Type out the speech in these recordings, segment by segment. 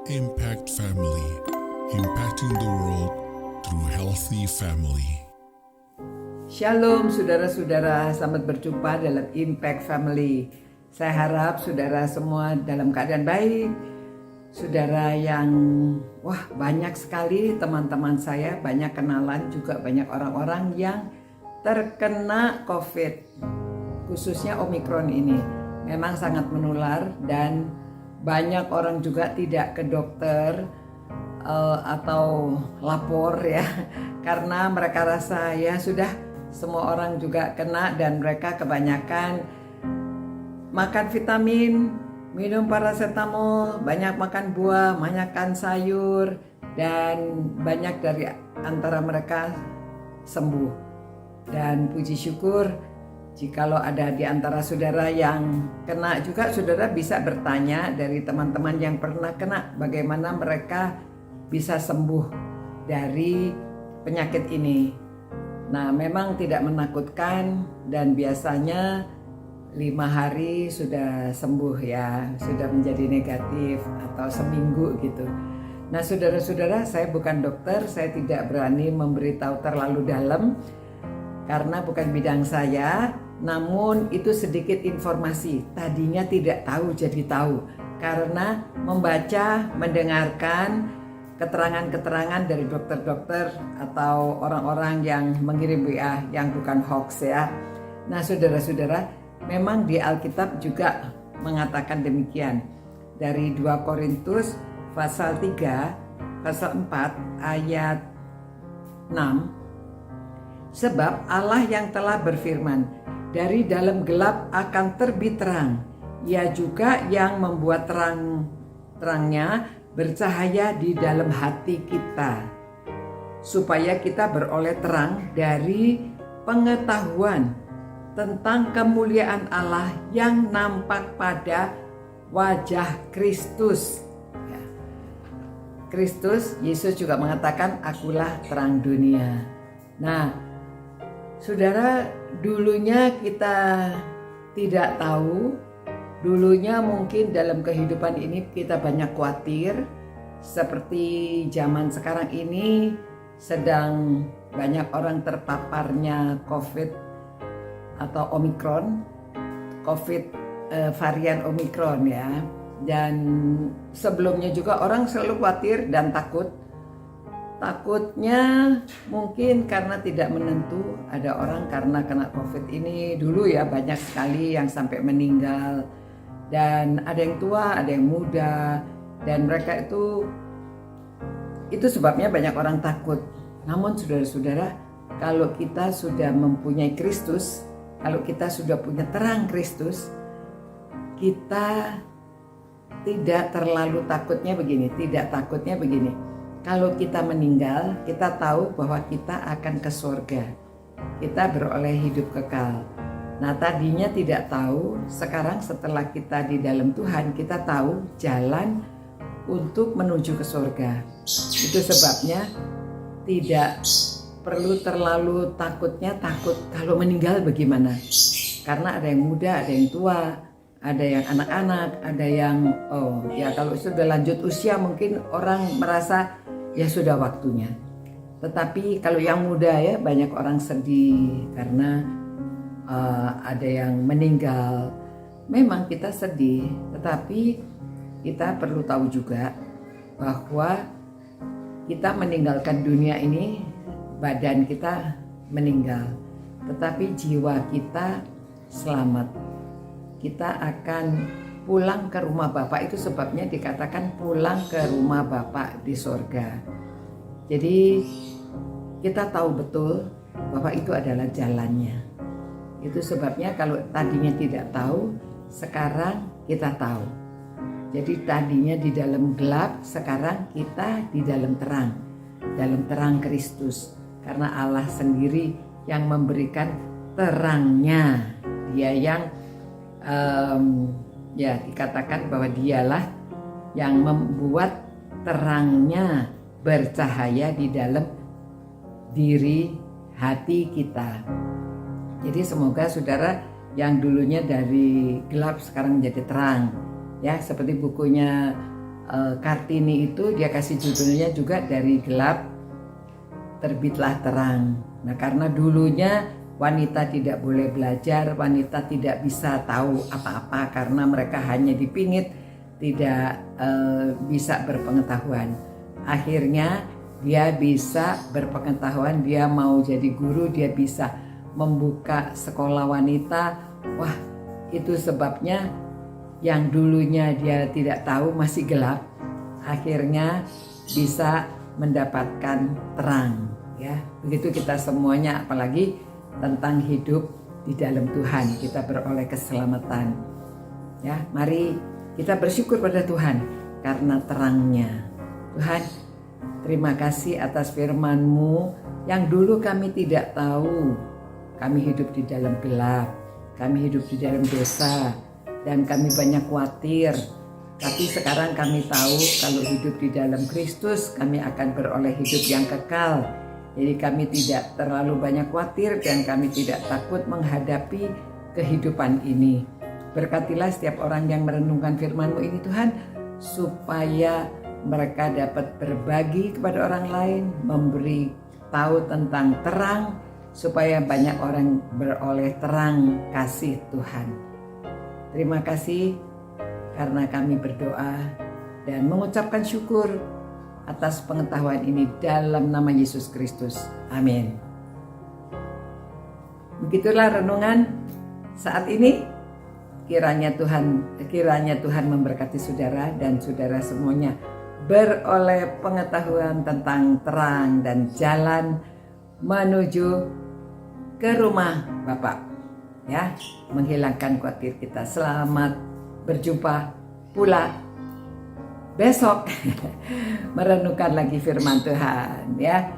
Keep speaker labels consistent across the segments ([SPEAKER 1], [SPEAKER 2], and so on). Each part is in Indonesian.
[SPEAKER 1] Impact Family, impacting the world through healthy family.
[SPEAKER 2] Shalom saudara-saudara, selamat berjumpa dalam Impact Family. Saya harap saudara semua dalam keadaan baik. Saudara yang banyak sekali teman-teman saya, banyak kenalan juga banyak orang-orang yang terkena COVID, khususnya Omikron ini. Memang sangat menular dan banyak orang juga tidak ke dokter atau lapor ya, karena mereka rasa ya sudah semua orang juga kena dan mereka kebanyakan makan vitamin, minum paracetamol, banyak makan buah, makan sayur, dan banyak dari antara mereka sembuh. Dan puji syukur, jikalau ada di antara saudara yang kena juga, saudara bisa bertanya dari teman-teman yang pernah kena bagaimana mereka bisa sembuh dari penyakit ini. Nah, memang tidak menakutkan dan biasanya 5 hari sudah sembuh ya, sudah menjadi negatif atau seminggu gitu. Nah, saudara-saudara, saya bukan dokter, saya tidak berani memberitahu terlalu dalam karena bukan bidang saya. Namun itu sedikit informasi, tadinya tidak tahu jadi tahu karena membaca, mendengarkan keterangan-keterangan dari dokter-dokter atau orang-orang yang mengirim WA yang bukan hoax ya. Nah saudara-saudara, memang di Alkitab juga mengatakan demikian. Dari 2 Korintus pasal 3, pasal 4 ayat 6. Sebab Allah yang telah berfirman, dari dalam gelap akan terbit terang. Ia juga yang membuat terangnya bercahaya di dalam hati kita, supaya kita beroleh terang dari pengetahuan tentang kemuliaan Allah yang nampak pada wajah Kristus. Kristus, Yesus juga mengatakan, akulah terang dunia. Nah, saudara, dulunya kita tidak tahu, dulunya mungkin dalam kehidupan ini kita banyak khawatir, seperti zaman sekarang ini sedang banyak orang terpaparnya COVID atau Omikron, COVID varian Omikron ya. Dan sebelumnya juga orang selalu khawatir dan takut. Takutnya mungkin karena tidak menentu, ada orang karena kena COVID ini dulu ya banyak sekali yang sampai meninggal, dan ada yang tua, ada yang muda, dan mereka itu sebabnya banyak orang takut. Namun saudara-saudara, kalau kita sudah mempunyai Kristus, kalau kita sudah punya terang Kristus, kita tidak terlalu takutnya begini. Kalau kita meninggal, kita tahu bahwa kita akan ke surga. Kita beroleh hidup kekal. Nah, tadinya tidak tahu, sekarang setelah kita di dalam Tuhan, kita tahu jalan untuk menuju ke surga. Itu sebabnya tidak perlu terlalu takut kalau meninggal bagaimana. Karena ada yang muda, ada yang tua, ada yang anak-anak, ada yang kalau sudah lanjut usia mungkin orang merasa ya sudah waktunya. Tetapi kalau yang muda ya banyak orang sedih karena ada yang meninggal. Memang kita sedih, tetapi kita perlu tahu juga bahwa kita meninggalkan dunia ini, badan kita meninggal, tetapi jiwa kita selamat. Kita akan pulang ke rumah Bapa, itu sebabnya dikatakan pulang ke rumah Bapa di sorga. Jadi kita tahu betul bahwa itu adalah jalannya. Itu sebabnya kalau tadinya tidak tahu, sekarang kita tahu. Jadi tadinya di dalam gelap, sekarang kita di dalam terang Kristus. Karena Allah sendiri yang memberikan terangnya, Dia yang dikatakan bahwa dialah yang membuat terangnya bercahaya di dalam diri hati kita. Jadi semoga saudara yang dulunya dari gelap sekarang menjadi terang. Ya, seperti bukunya Kartini itu dia kasih judulnya juga dari gelap terbitlah terang. Nah, karena dulunya wanita tidak boleh belajar, wanita tidak bisa tahu apa-apa karena mereka hanya dipingit, tidak bisa berpengetahuan. Akhirnya dia bisa berpengetahuan, dia mau jadi guru, dia bisa membuka sekolah wanita. Wah, itu sebabnya yang dulunya dia tidak tahu masih gelap, akhirnya bisa mendapatkan terang. Ya, begitu kita semuanya, apalagi tentang hidup di dalam Tuhan, kita beroleh keselamatan. Ya, mari kita bersyukur pada Tuhan karena terangnya. Tuhan, terima kasih atas firman-Mu yang dulu kami tidak tahu. Kami hidup di dalam gelap, kami hidup di dalam dosa, dan kami banyak khawatir. Tapi sekarang kami tahu kalau hidup di dalam Kristus, kami akan beroleh hidup yang kekal. Jadi kami tidak terlalu banyak khawatir dan kami tidak takut menghadapi kehidupan ini. Berkatilah setiap orang yang merenungkan firman-Mu ini Tuhan, supaya mereka dapat berbagi kepada orang lain, memberi tahu tentang terang, supaya banyak orang beroleh terang kasih Tuhan. Terima kasih karena kami berdoa dan mengucapkan syukur atas pengetahuan ini dalam nama Yesus Kristus. Amin. Begitulah renungan saat ini. Kiranya Tuhan memberkati saudara dan saudara semuanya beroleh pengetahuan tentang terang dan jalan menuju ke rumah Bapa. Ya, menghilangkan khawatir kita. Selamat berjumpa pula besok merenungkan lagi firman Tuhan, ya.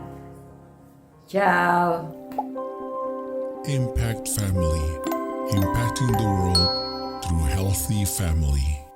[SPEAKER 2] Ciao.
[SPEAKER 1] Impact Family, impacting the world through healthy family.